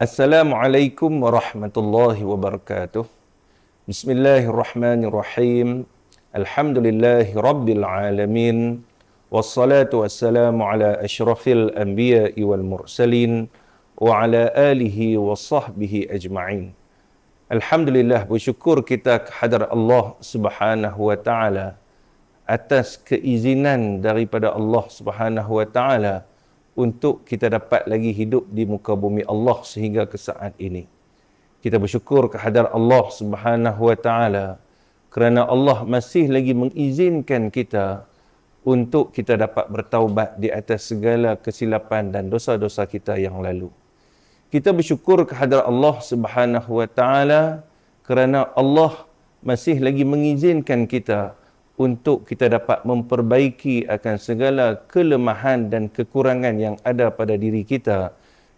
Assalamualaikum warahmatullahi wabarakatuh. Bismillahirrahmanirrahim. Alhamdulillahi rabbil alamin. Wassalatu wassalamu ala asyrafil anbiya'i wal mursalin wa ala alihi wa sahbihi ajma'in. Alhamdulillah, bersyukur kita kehadrat Allah Subhanahu wa taala atas keizinan daripada Allah Subhanahu wa taala untuk kita dapat lagi hidup di muka bumi Allah sehingga ke saat ini. Kita bersyukur kehadrat Allah Subhanahu wa taala kerana Allah masih lagi mengizinkan kita untuk kita dapat bertaubat di atas segala kesilapan dan dosa-dosa kita yang lalu. Kita bersyukur kehadrat Allah Subhanahu wa taala kerana Allah masih lagi mengizinkan kita untuk kita dapat memperbaiki akan segala kelemahan dan kekurangan yang ada pada diri kita,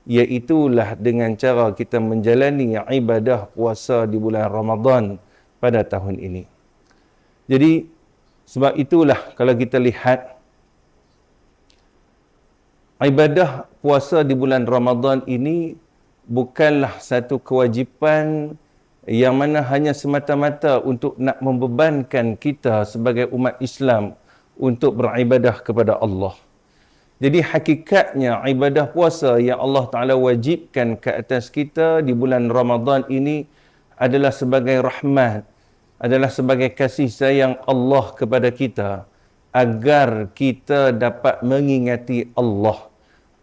iaitulah dengan cara kita menjalani ibadah puasa di bulan Ramadan pada tahun ini. Jadi, sebab itulah kalau kita lihat ibadah puasa di bulan Ramadan ini bukanlah satu kewajipan yang mana hanya semata-mata untuk nak membebankan kita sebagai umat Islam untuk beribadah kepada Allah. Jadi hakikatnya ibadah puasa yang Allah Ta'ala wajibkan ke atas kita di bulan Ramadan ini adalah sebagai rahmat, adalah sebagai kasih sayang Allah kepada kita agar kita dapat mengingati Allah,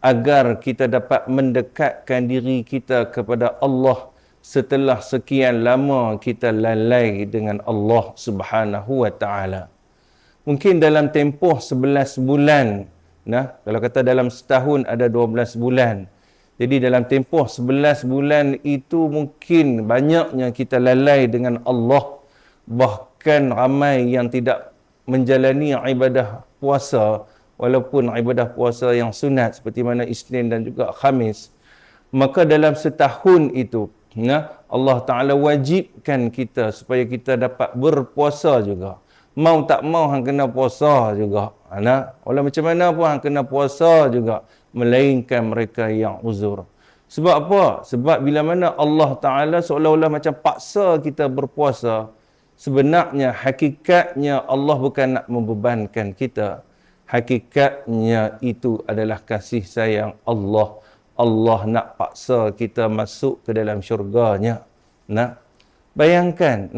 agar kita dapat mendekatkan diri kita kepada Allah setelah sekian lama kita lalai dengan Allah Subhanahu wa taala. Mungkin dalam tempoh 11 bulan, kalau kata dalam setahun ada 12 bulan. Jadi dalam tempoh 11 bulan itu mungkin banyaknya kita lalai dengan Allah. Bahkan ramai yang tidak menjalani ibadah puasa, walaupun ibadah puasa yang sunat seperti mana Isnin dan juga Khamis. Maka dalam setahun itu, Allah Ta'ala wajibkan kita supaya kita dapat berpuasa juga. Mau tak mau hang kena puasa juga. Walau macam mana pun hang kena puasa juga. Melainkan mereka yang uzur. Sebab apa? Sebab bila mana Allah Ta'ala seolah-olah macam paksa kita berpuasa, sebenarnya hakikatnya Allah bukan nak membebankan kita. Hakikatnya itu adalah kasih sayang Allah. Allah nak paksa kita masuk ke dalam syurganya. Bayangkan,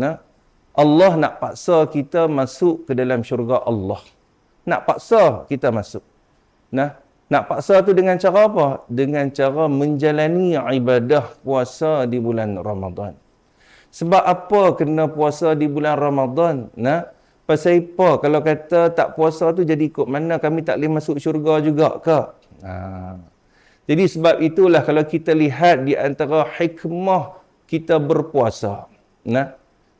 Allah nak paksa kita masuk ke dalam syurga Allah. Nak paksa kita masuk. Nak paksa tu dengan cara apa? Dengan cara menjalani ibadah puasa di bulan Ramadan. Sebab apa kena puasa di bulan Ramadan? Pasal apa? Kalau kata tak puasa tu jadi ikut mana kami tak boleh masuk syurga juga ke? Jadi sebab itulah kalau kita lihat di antara hikmah kita berpuasa.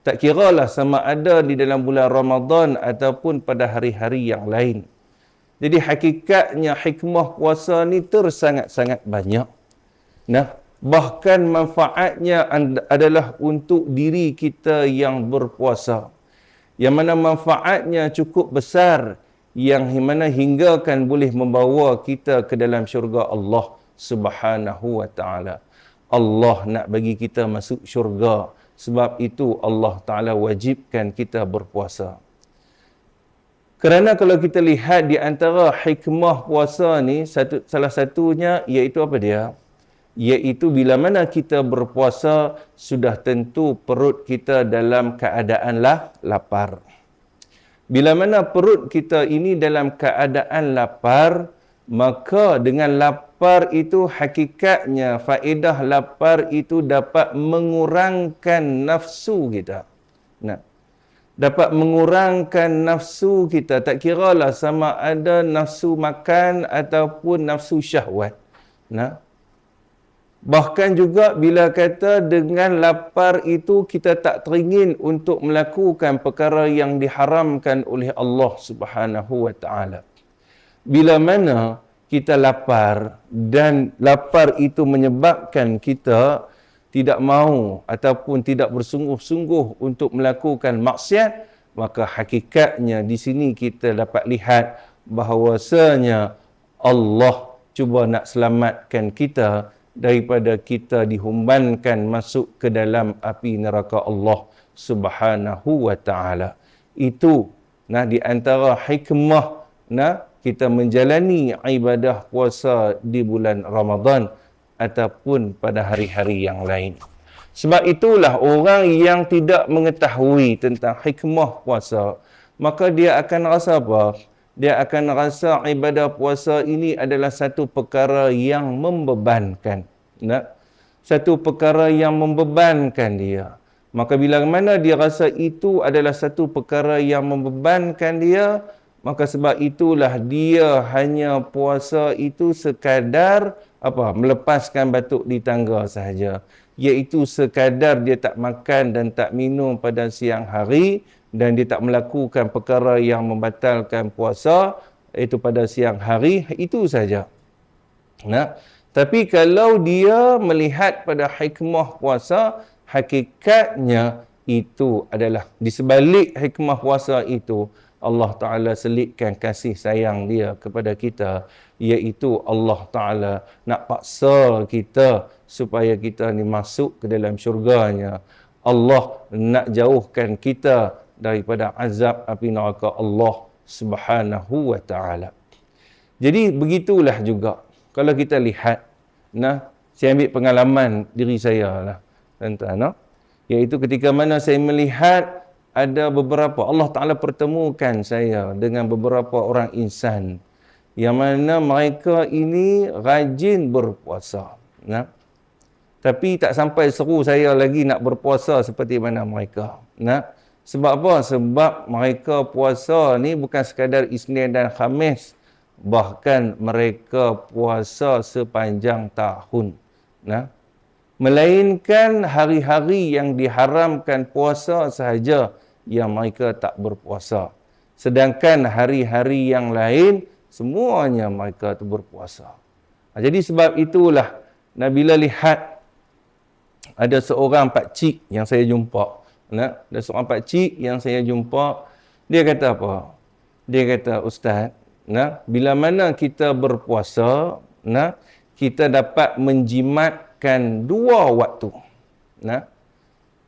Tak kiralah sama ada di dalam bulan Ramadan ataupun pada hari-hari yang lain. Jadi hakikatnya hikmah puasa ni tersangat-sangat banyak. Bahkan manfaatnya adalah untuk diri kita yang berpuasa. Yang mana manfaatnya cukup besar, yang mana hinggakan boleh membawa kita ke dalam syurga Allah Subhanahu wa taala. Allah nak bagi kita masuk syurga, sebab itu Allah Taala wajibkan kita berpuasa. Kerana kalau kita lihat di antara hikmah puasa ni, salah satunya iaitu apa dia? Iaitu bila mana kita berpuasa, sudah tentu perut kita dalam keadaan lapar. Bila mana perut kita ini dalam keadaan lapar, maka dengan lapar itu hakikatnya faedah lapar itu dapat mengurangkan nafsu kita. Dapat mengurangkan nafsu kita. Tak kiralah sama ada nafsu makan ataupun nafsu syahwat. Bahkan juga bila kata dengan lapar itu kita tak teringin untuk melakukan perkara yang diharamkan oleh Allah Subhanahu wa taala. Bila mana kita lapar dan lapar itu menyebabkan kita tidak mahu ataupun tidak bersungguh-sungguh untuk melakukan maksiat, maka hakikatnya di sini kita dapat lihat bahawasanya Allah cuba nak selamatkan kita daripada kita dihumbankan masuk ke dalam api neraka Allah Subhanahu wa taala. Itu di antara hikmah kita menjalani ibadah puasa di bulan Ramadan ataupun pada hari-hari yang lain. Sebab itulah orang yang tidak mengetahui tentang hikmah puasa, maka dia akan rasa apa? Dia akan rasa ibadah puasa ini adalah satu perkara yang membebankan. Satu perkara yang membebankan dia. Maka bila mana dia rasa itu adalah satu perkara yang membebankan dia, maka sebab itulah dia hanya puasa itu sekadar melepaskan batuk di tangga sahaja. Iaitu sekadar dia tak makan dan tak minum pada siang hari, dan dia tak melakukan perkara yang membatalkan puasa iaitu pada siang hari, itu saja. Tapi kalau dia melihat pada hikmah puasa, hakikatnya itu adalah di sebalik hikmah puasa itu Allah Ta'ala selitkan kasih sayang dia kepada kita, iaitu Allah Ta'ala nak paksa kita supaya kita ni masuk ke dalam syurganya. Allah nak jauhkan kita daripada azab api neraka Allah Subhanahu wa Ta'ala. Jadi begitulah juga kalau kita lihat, saya ambil pengalaman diri saya lah, tuan-tuan, iaitu ketika mana saya melihat ada beberapa, Allah Ta'ala pertemukan saya dengan beberapa orang insan yang mana mereka ini rajin berpuasa. Tapi tak sampai seru saya lagi nak berpuasa seperti mana mereka. Sebab apa? Sebab mereka puasa ni bukan sekadar Isnin dan Khamis. Bahkan mereka puasa sepanjang tahun. Melainkan hari-hari yang diharamkan puasa sahaja yang mereka tak berpuasa. Sedangkan hari-hari yang lain, semuanya mereka tu berpuasa. Jadi sebab itulah, bila lihat ada seorang pakcik yang saya jumpa, ada seorang pakcik yang saya jumpa, dia kata apa? Dia kata, Ustaz, bila mana kita berpuasa, kita dapat menjimatkan 2 waktu.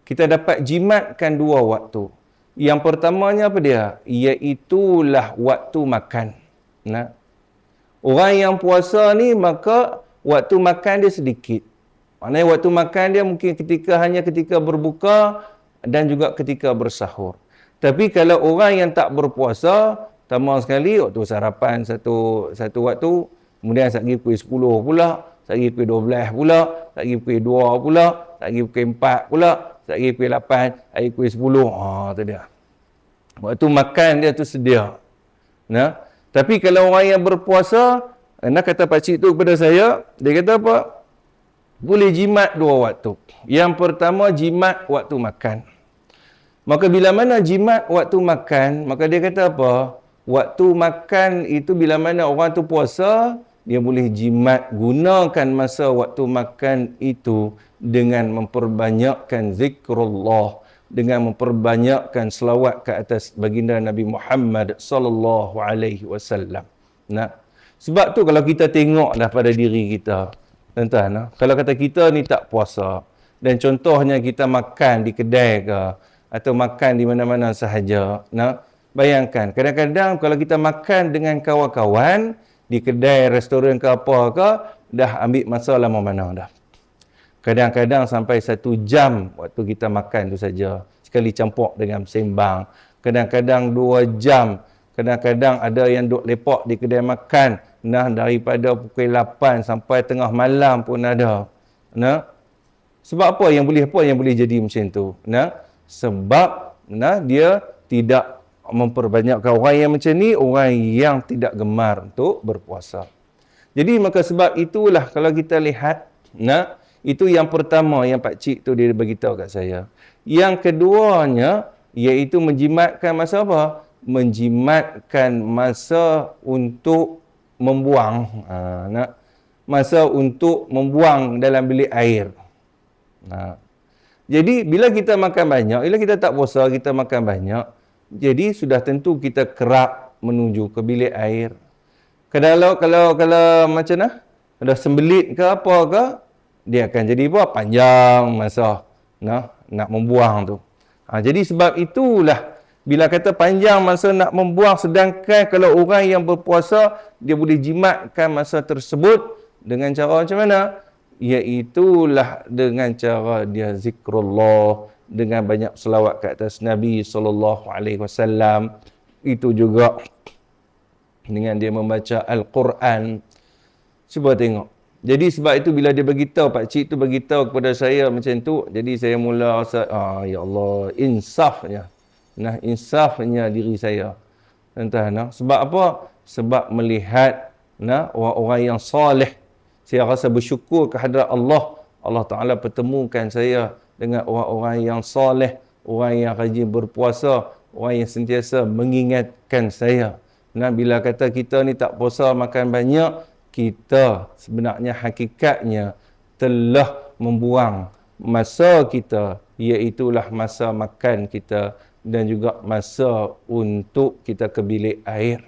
Kita dapat jimatkan 2 waktu. Yang pertamanya apa dia? Iaitulah waktu makan. Orang yang puasa ni, maka waktu makan dia sedikit. Maknanya waktu makan dia mungkin hanya ketika berbuka dan juga ketika bersahur. Tapi kalau orang yang tak berpuasa, pertama sekali waktu sarapan satu waktu, kemudian satgi pukul 10 pula, satgi pukul 12 pula, satgi pukul 2 pula, satgi pukul 4 pula, satgi pukul 8, satgi pukul 10. Tu dia. Waktu makan dia tu sedia. Tapi kalau orang yang berpuasa, kata pakcik tu kepada saya, dia kata apa? Boleh jimat 2 waktu. Yang pertama, jimat waktu makan. Maka bila mana jimat waktu makan, maka dia kata apa? Waktu makan itu bila mana orang tu puasa, dia boleh jimat, gunakan masa waktu makan itu dengan memperbanyakkan zikrullah, dengan memperbanyakkan selawat ke atas baginda Nabi Muhammad sallallahu alaihi wasallam. Sebab tu kalau kita tengoklah pada diri kita, tuan-tuan, kalau kata kita ni tak puasa, dan contohnya kita makan di kedai ke, atau makan di mana-mana sahaja, bayangkan, kadang-kadang kalau kita makan dengan kawan-kawan, di kedai, restoran ke apa ke, dah ambil masa lama mana dah. Kadang-kadang sampai 1 jam waktu kita makan tu saja, sekali campur dengan sembang. Kadang-kadang 2 jam. Kadang-kadang ada yang duk lepak di kedai makan, daripada pukul 8 sampai tengah malam pun ada. Sebab apa yang boleh jadi macam tu? Sebab dia tidak memperbanyakkan. Orang yang macam ni, orang yang tidak gemar untuk berpuasa. Jadi maka sebab itulah kalau kita lihat, itu yang pertama yang pakcik tu dia beritahu kat saya. Yang keduanya, iaitu menjimatkan masa apa? Menjimatkan masa untuk membuang. Masa untuk membuang dalam bilik air. Jadi bila kita makan banyak, bila kita tak puasa, kita makan banyak, jadi sudah tentu kita kerap menuju ke bilik air. Kalau macam mana? Ada sembelit ke apa ke? dia akan jadi apa? Panjang masa nak membuang tu. Jadi sebab itulah bila kata panjang masa nak membuang, sedangkan kalau orang yang berpuasa dia boleh jimatkan masa tersebut dengan cara macam mana? Iaitulah dengan cara dia zikrullah, dengan banyak selawat ke atas Nabi SAW. Itu juga dengan dia membaca Al-Quran. Cuba tengok. Jadi sebab itu bila dia beritahu, pak cik tu beritahu kepada saya macam tu, jadi saya mula rasa, ya Allah, insafnya. Insafnya diri saya. Tuan-tuan, sebab apa? Sebab melihat orang-orang yang soleh. Saya rasa bersyukur kehadrat Allah. Allah Ta'ala pertemukan saya dengan orang-orang yang soleh, orang yang rajin berpuasa, orang yang sentiasa mengingatkan saya. Bila kata kita ni tak puasa, makan banyak, kita sebenarnya hakikatnya telah membuang masa kita, iaitulah masa makan kita dan juga masa untuk kita ke bilik air.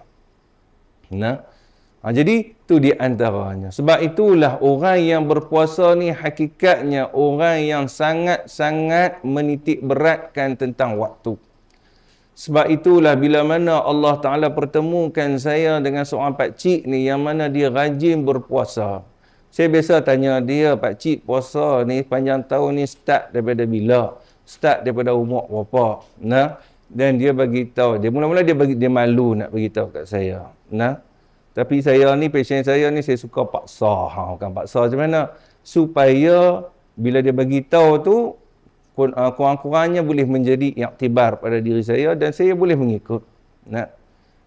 Jadi itu di antaranya. Sebab itulah orang yang berpuasa ni hakikatnya orang yang sangat-sangat menitik beratkan tentang waktu. Sebab itulah bila mana Allah Ta'ala pertemukan saya dengan seorang pakcik ni yang mana dia rajin berpuasa. Saya biasa tanya dia, pakcik puasa ni panjang tahun ni start daripada bila? Start daripada umur berapa? Dan dia bagi tahu, dia mula-mula dia malu nak bagi tahu kat saya. Tapi saya ni, passion saya ni, saya suka paksa. Bukan paksa macam mana? Supaya bila dia bagi tahu tu, kurang-kurangnya boleh menjadi iktibar pada diri saya dan saya boleh mengikut.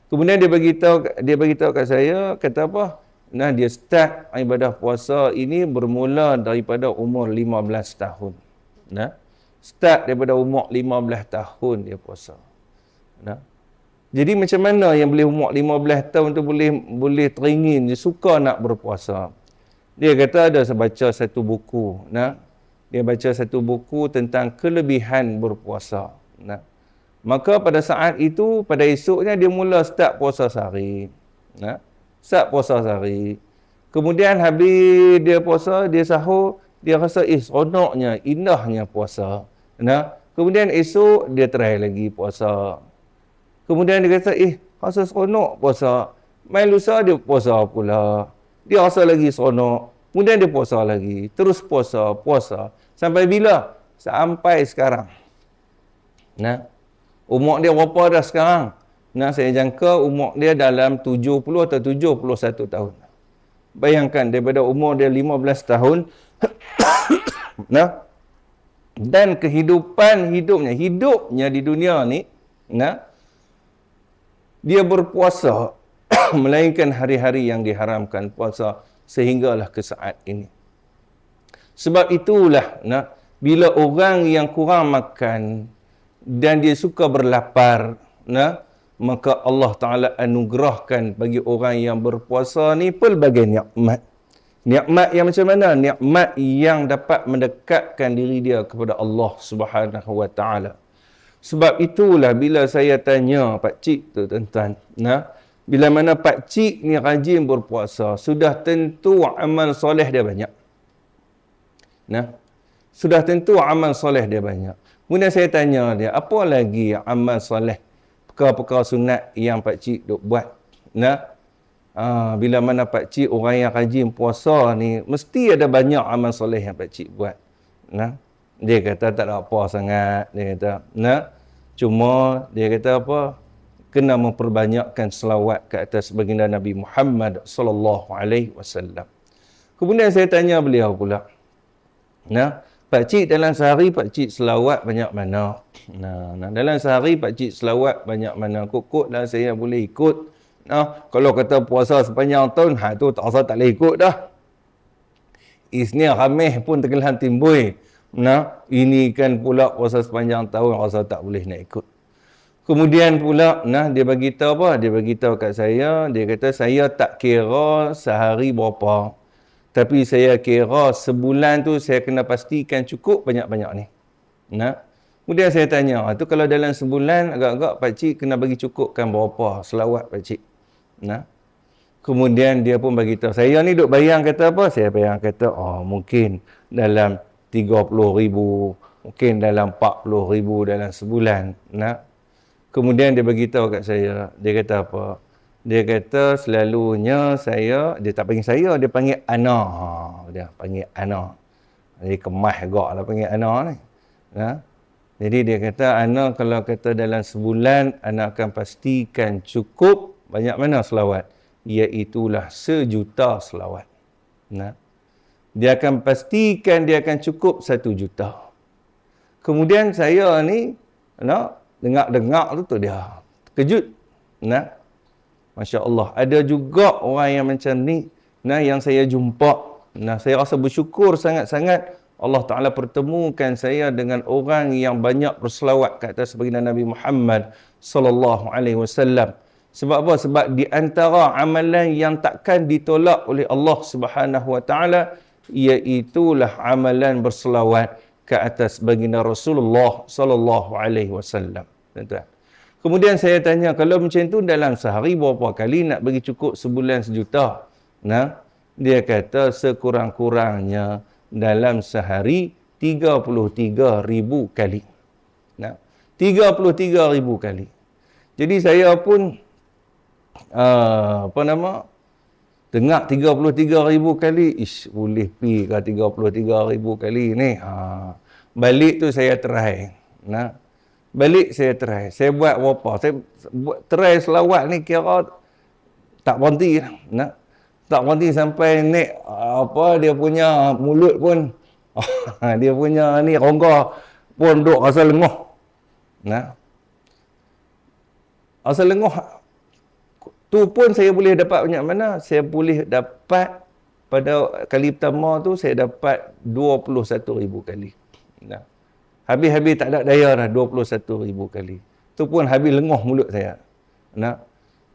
Kemudian dia bagi tahu kat saya, kata apa? Dia start ibadah puasa ini bermula daripada umur 15 tahun. Start daripada umur 15 tahun dia puasa. Jadi macam mana yang boleh umur 15 tahun tu boleh teringin, dia suka nak berpuasa. Dia kata ada baca satu buku, dia baca satu buku tentang kelebihan berpuasa. Maka pada saat itu, pada esoknya dia mula start puasa sehari. Start puasa sehari. Kemudian habis dia puasa, dia sahur, dia rasa seronoknya, indahnya puasa. Kemudian esok dia try lagi puasa. Kemudian dia kata, rasa seronok puasa. Main lusa dia puasa pula. Dia rasa lagi seronok. Kemudian dia puasa lagi. Terus puasa. Sampai bila? Sampai sekarang. Umur dia berapa dah sekarang? Saya jangka umur dia dalam 70 atau 71 tahun. Bayangkan daripada umur dia 15 tahun. Dan hidupnya di dunia ni, dia berpuasa melainkan hari-hari yang diharamkan puasa sehinggalah ke saat ini. Sebab itulah bila orang yang kurang makan dan dia suka berlapar, maka Allah Ta'ala anugerahkan bagi orang yang berpuasa ni pelbagai nikmat. Nikmat yang macam mana? Nikmat yang dapat mendekatkan diri dia kepada Allah Subhanahu Wa Ta'ala. Sebab itulah bila saya tanya pak cik tu tuan-tuan, bila mana pak cik ni rajin berpuasa, sudah tentu amal soleh dia banyak. Sudah tentu amal soleh dia banyak. Kemudian saya tanya dia, apa lagi amal soleh, perkara-perkara sunat yang pak cik duk buat? Bila mana pak cik orang yang rajin puasa ni, mesti ada banyak amal soleh yang pak cik buat. Dia kata tak ada apa sangat. Dia kata, cuma dia kata apa? Kena memperbanyakkan selawat ke atas baginda Nabi Muhammad sallallahu alaihi wasallam. Kemudian saya tanya beliau pula, pak cik dalam sehari pak cik selawat banyak mana? Dalam sehari pak cik selawat banyak mana? Kok-koklah saya boleh ikut. Kalau kata puasa sepanjang tahun, tu tak rasa tak boleh ikut dah. Isnin Khamis pun tenggelam timbul. Ini kan pula puasa sepanjang tahun, rasa tak boleh nak ikut. Kemudian pula, dia bagi tahu apa? Dia bagi tahu kat saya, dia kata saya tak kira sehari berapa. Tapi saya kira sebulan tu saya kena pastikan cukup banyak-banyak ni. Kemudian saya tanya, tu kalau dalam sebulan agak-agak pak cik kena bagi cukupkan berapa selawat pak cik? Kemudian dia pun bagi tahu, saya ni duk bayang kata apa? Saya bayang kata, oh mungkin dalam 30,000, mungkin dalam 40,000 dalam sebulan. Nah, kemudian dia bagi tahu kat saya, dia kata apa? Dia kata selalunya dia tak panggil saya, dia panggil Ana. Dia panggil Ana. Dia kemas gak lah panggil Ana ni. Nah, jadi dia kata, Ana kalau kata dalam sebulan, Ana akan pastikan cukup banyak mana selawat? Iaitulah 1,000,000 selawat. Nah, dia akan pastikan dia akan cukup 1,000,000. Kemudian saya ni, dengar-dengar tu dia terkejut. Nah, Masya Allah. Ada juga orang yang macam ni, yang saya jumpa. Saya rasa bersyukur sangat-sangat Allah Ta'ala pertemukan saya dengan orang yang banyak berselawat ke atas baginda Nabi Muhammad sallallahu alaihi wasallam. Sebab apa? Sebab di antara amalan yang takkan ditolak oleh Allah Subhanahu wa taala, iaitulah amalan berselawat ke atas baginda Rasulullah sallallahu alaihi wasallam. Tuan-tuan. Kemudian saya tanya, kalau macam tu dalam sehari berapa kali nak bagi cukup sebulan 1,000,000? Dia kata sekurang-kurangnya dalam sehari 33,000 kali. 33,000 kali. Jadi saya pun dengar 33,000 kali, boleh pi ke 33,000 kali ni. Balik tu saya try. Balik saya try. Saya buat berapa? Saya buat try selawat ni kira tak berhenti. Tak berhenti sampai naik dia punya mulut pun dia punya ni rongga pun duk rasa lenguh. Rasa lenguh tu pun saya boleh dapat banyak mana? Saya boleh dapat pada kali pertama tu saya dapat 21,000 kali. Habis-habis tak ada daya dah 21,000 kali. Tu pun habis lenguh mulut saya.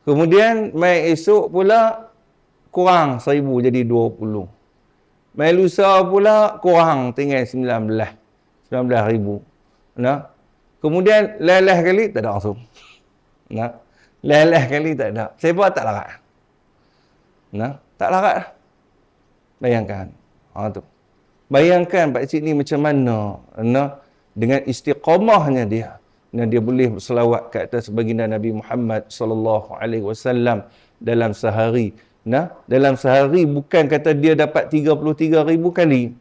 Kemudian mai esok pula kurang 1,000 jadi 20. Mai lusa pula kurang tinggal 19,000. Kemudian lelah kali tak ada langsung. Lelah kali tak ada. Saya buat tak larat. Tak larat. Bayangkan. Tu. Bayangkan pak cik ni macam mana dengan istiqamahnya dia. Dan dia boleh berselawat ke atas baginda Nabi Muhammad sallallahu alaihi wasallam dalam sehari. Dalam sehari bukan kata dia dapat 33,000 kali.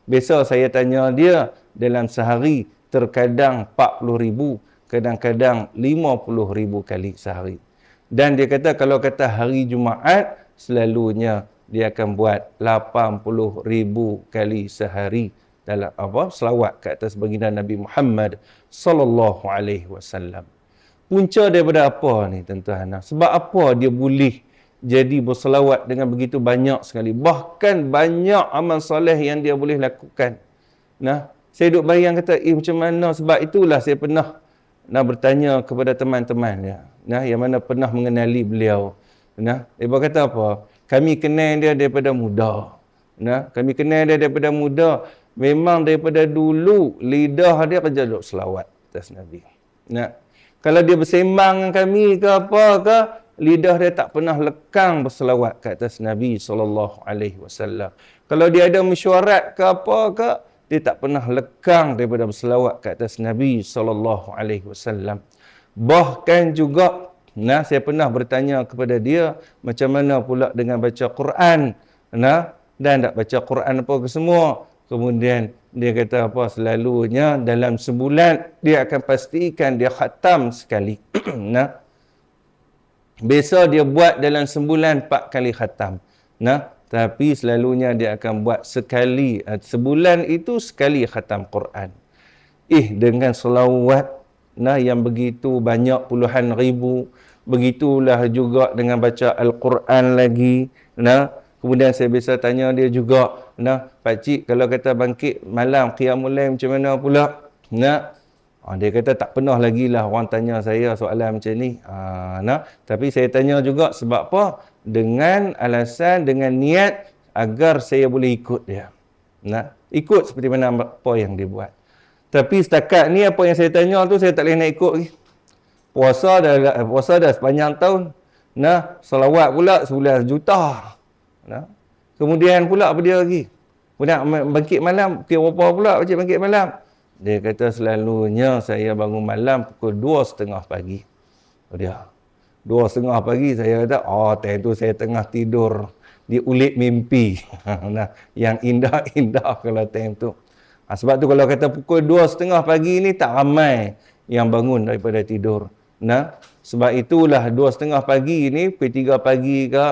Biasa saya tanya dia, dalam sehari terkadang 40,000, kadang-kadang 50,000 kali sehari. Dan dia kata kalau kata hari Jumaat, selalunya dia akan buat 80,000 kali sehari dalam selawat ke atas baginda Nabi Muhammad sallallahu alaihi wasallam. Punca daripada apa ni tuan-tuan? Sebab apa dia boleh jadi berselawat dengan begitu banyak sekali? Bahkan banyak amal soleh yang dia boleh lakukan. Saya duk bayang kata, macam mana? Sebab itulah saya pernah bertanya kepada teman-teman dia, yang mana pernah mengenali beliau. Dia kata apa? Kami kenal dia daripada muda. Kami kenal dia daripada muda. Memang daripada dulu lidah dia kerja duk selawat atas Nabi. Kalau dia bersembang dengan kami ke apa ke, lidah dia tak pernah lekang berselawat ke atas Nabi sallallahu alaihi wasallam. Kalau dia ada mesyuarat ke apa ke, dia tak pernah lekang daripada berselawat ke atas Nabi sallallahu alaihi wasallam. Bahkan juga saya pernah bertanya kepada dia, macam mana pula dengan baca Quran? Dan tak baca Quran apa ke semua. Kemudian dia kata apa? Selalunya dalam sebulan dia akan pastikan dia khatam sekali. Biasa dia buat dalam sebulan 4 kali khatam. Tapi selalunya dia akan buat sekali. Sebulan itu sekali khatam Quran. Dengan selawat yang begitu banyak puluhan ribu. Begitulah juga dengan baca Al-Quran lagi. Kemudian saya biasa tanya dia juga, pakcik kalau kata bangkit malam qiyamul lail macam mana pula? Dia kata tak pernah lagi lah orang tanya saya soalan macam ni. Tapi saya tanya juga sebab apa? Dengan alasan, dengan niat agar saya boleh ikut dia. Ikut seperti mana apa yang dia buat. Tapi setakat ni apa yang saya tanya tu saya tak boleh nak ikut lagi. Puasa dah sepanjang tahun. Nah, selawat pula sebulan sejuta. Nah. Kemudian pula apa dia lagi? Kemudian bangkit malam, pukul berapa pula bangkit malam? Dia kata selalunya saya bangun malam pukul 2:30 pagi. Dia 2:30 pagi saya kata, time tu saya tengah tidur di ulit mimpi. Nah, yang indah-indah kalau time tu. Sebab tu kalau kata pukul 2:30 pagi ni tak ramai yang bangun daripada tidur. Nah, sebab itulah 2:30 pagi ni, pukul 3 pagi ke,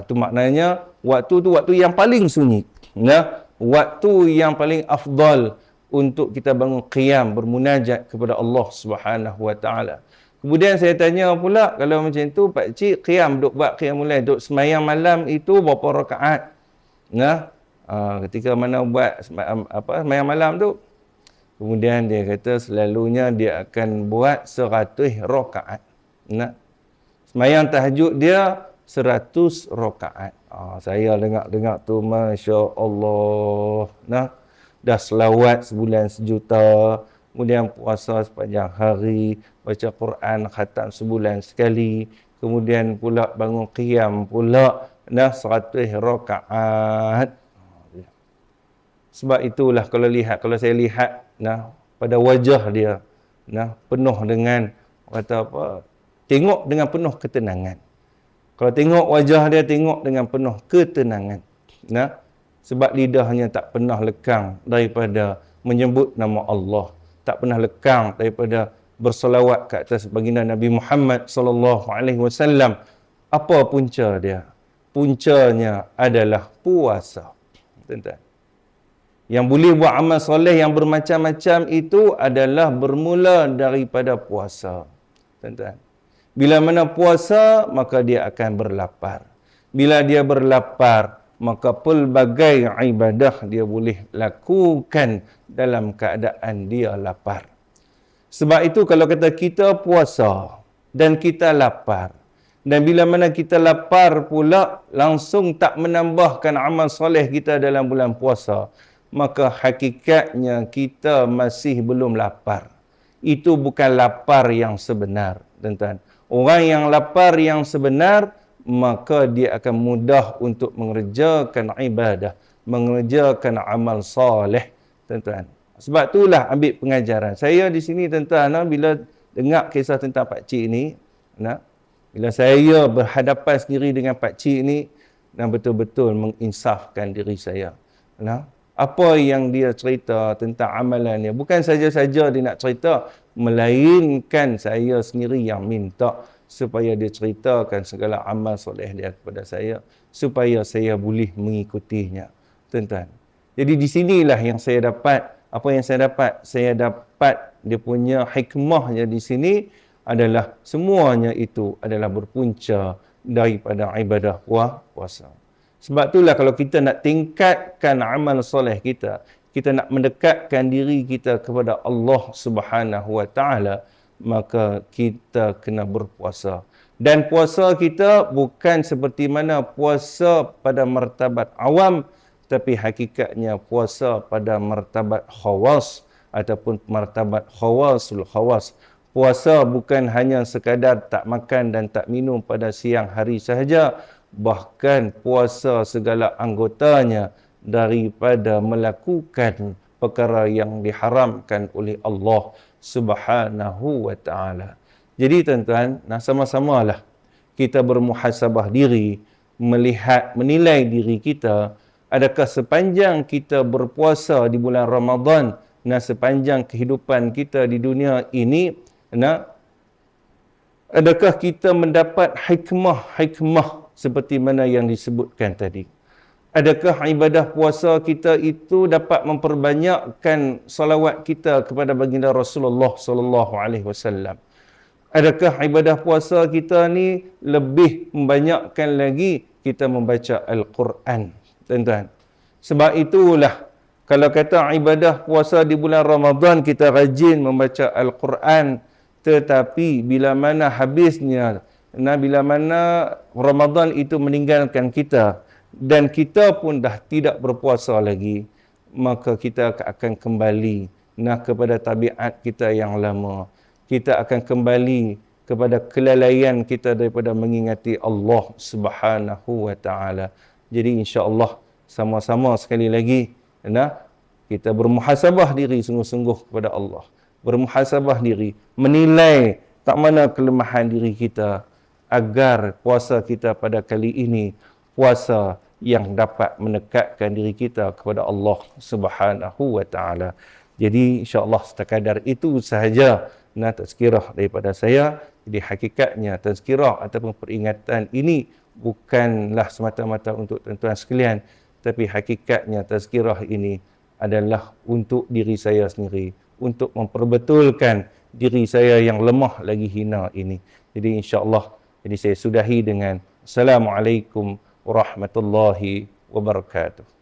tu maknanya waktu tu waktu yang paling sunyi. Nah, waktu yang paling afdal untuk kita bangun qiyam bermunajat kepada Allah Subhanahu Wa Taala. Kemudian saya tanya pula, kalau macam tu pak cik qiyam duk buat qiyam mulai duk semayang malam itu berapa rakaat? Nah, ketika mana buat semayang malam tu, kemudian dia kata selalunya dia akan buat 100 rakaat. Nah, semayang tahajud dia 100 rakaat. Saya dengar tu, Masya Allah. Nah, dah selawat sebulan sejuta, kemudian puasa sepanjang hari, baca Quran khatam sebulan sekali, kemudian pula bangun qiyam pula, nah 100 rakaat. Sebab itulah kalau saya lihat nah pada wajah dia, nah penuh dengan kata apa? Tengok dengan penuh ketenangan. Kalau tengok wajah dia, tengok dengan penuh ketenangan. Nah, sebab lidahnya tak pernah lekang daripada menyebut nama Allah, tak pernah lekang daripada bersolawat ke atas baginda Nabi Muhammad sallallahu alaihi wasallam. Apa punca dia? Puncanya adalah puasa. Tuan-tuan. Yang boleh buat amal soleh yang bermacam-macam itu adalah bermula daripada puasa. Tuan-tuan. Bila mana puasa, maka dia akan berlapar. Bila dia berlapar, maka pelbagai ibadah dia boleh lakukan dalam keadaan dia lapar. Sebab itu kalau kata kita puasa dan kita lapar, dan bila mana kita lapar pula langsung tak menambahkan amal soleh kita dalam bulan puasa, maka hakikatnya kita masih belum lapar. Itu bukan lapar yang sebenar, tuan-tuan. Orang yang lapar yang sebenar, maka dia akan mudah untuk mengerjakan ibadah, mengerjakan amal soleh, tuan-tuan. Sebab itulah ambil pengajaran. Saya di sini, tuan-tuan, bila dengar kisah tentang Pak Cik ni, bila saya berhadapan sendiri dengan Pak Cik ni, dan betul-betul menginsafkan diri saya. Apa yang dia cerita tentang amalannya, bukan saja-saja dia nak cerita, melainkan saya sendiri yang minta supaya dia ceritakan segala amal soleh dia kepada saya, supaya saya boleh mengikutinya, tuan-tuan. Jadi di sinilah yang saya dapat, apa yang saya dapat? Saya dapat dia punya hikmahnya di sini adalah semuanya itu adalah berpunca daripada ibadah puasa. Sebab itulah kalau kita nak tingkatkan amal soleh kita, kita nak mendekatkan diri kita kepada Allah Subhanahu Wa Taala, maka kita kena berpuasa. Dan puasa kita bukan seperti mana puasa pada martabat awam, tapi hakikatnya puasa pada martabat khawas ataupun martabat khawasul khawas. Puasa bukan hanya sekadar tak makan dan tak minum pada siang hari sahaja, bahkan puasa segala anggotanya daripada melakukan perkara yang diharamkan oleh Allah Subhanahu Wa Taala. Jadi tuan-tuan, sama-samalah kita bermuhasabah diri, melihat, menilai diri kita, adakah sepanjang kita berpuasa di bulan Ramadan, sepanjang kehidupan kita di dunia ini, adakah kita mendapat hikmah seperti mana yang disebutkan tadi? Adakah ibadah puasa kita itu dapat memperbanyakkan salawat kita kepada baginda Rasulullah sallallahu alaihi wasallam? Adakah ibadah puasa kita ni lebih membanyakkan lagi kita membaca Al-Quran, tuan-tuan? Sebab itulah kalau kata ibadah puasa di bulan Ramadan kita rajin membaca Al-Quran, tetapi bila mana habisnya, bila mana Ramadan itu meninggalkan kita dan kita pun dah tidak berpuasa lagi, maka kita akan kembali kepada tabiat kita yang lama. Kita akan kembali kepada kelalaian kita daripada mengingati Allah Subhanahu wa taala. Jadi insya-Allah sama-sama sekali lagi kita bermuhasabah diri sungguh-sungguh kepada Allah. Bermuhasabah diri, menilai tak mana kelemahan diri kita agar puasa kita pada kali ini puasa yang dapat mendekatkan diri kita kepada Allah Subhanahu wa taala. Jadi insya-Allah sekadar itu sahaja tazkirah daripada saya. Jadi hakikatnya tazkirah ataupun peringatan ini bukanlah semata-mata untuk tuan-tuan sekalian, tapi hakikatnya tazkirah ini adalah untuk diri saya sendiri, untuk memperbetulkan diri saya yang lemah lagi hina ini. Jadi insya-Allah saya sudahi dengan Assalamualaikum warahmatullahi wabarakatuh.